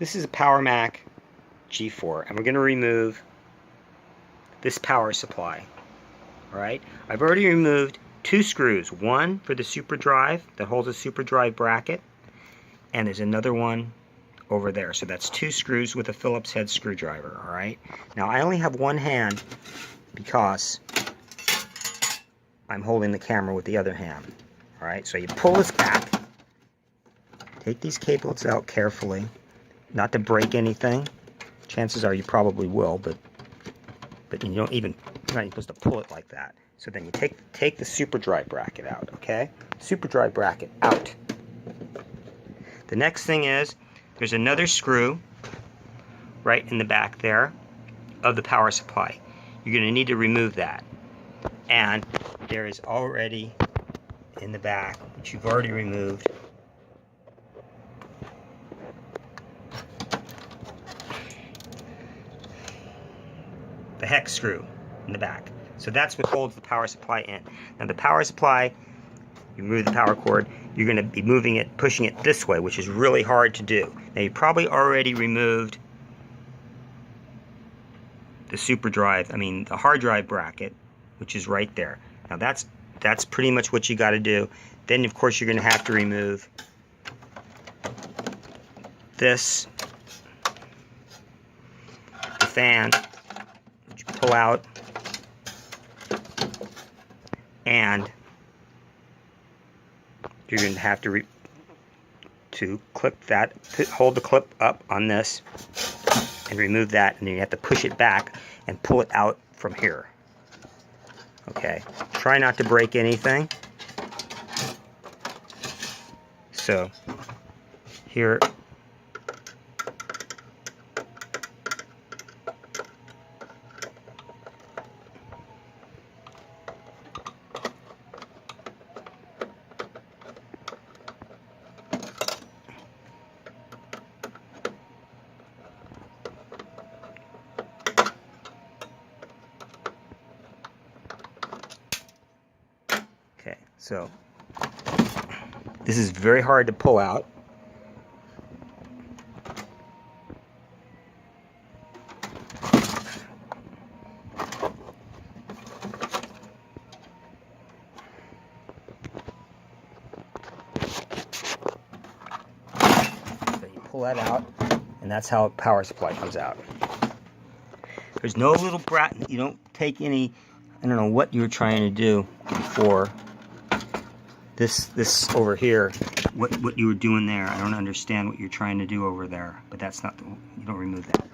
This is a PowerMac G4, and we're going to remove this power supply. Alright, I've already removed two screws. One for the super drive that holds a super drive bracket, and there's another one over there. So that's two screws with a Phillips head screwdriver. Alright, now I only have one hand because I'm holding the camera with the other hand. Alright, so you pull this back, take these cablets out carefully, not to break anything. Chances are you probably will, but you don't even, you're not even supposed to pull it like that. So then you take the super drive bracket out, okay? Super drive bracket out. The next thing is, there's another screw right in the back there of the power supply. You're going to need to remove that. And there is already in the back, which you've already removed, the hex screw in the back. So that's what holds the power supply in. Now the power supply, you remove the power cord, you're going to be moving it, pushing it this way, which is really hard to do. Now you probably already removed the the hard drive bracket, which is right there. Now that's pretty much what you got to do. Then of course you're going to have to remove this, the fan, which you pull out, and you're going to have to clip that, hold the clip up on this and remove that, and then you have to push it back and pull it out from here. Okay, try not to break anything. So here, okay, so this is very hard to pull out. So you pull that out, and that's how a power supply comes out. There's no little brat, you don't take any, I don't know what you were trying to do before. This over here, what you were doing there, I don't understand what you're trying to do over there, but that's not, you don't remove that.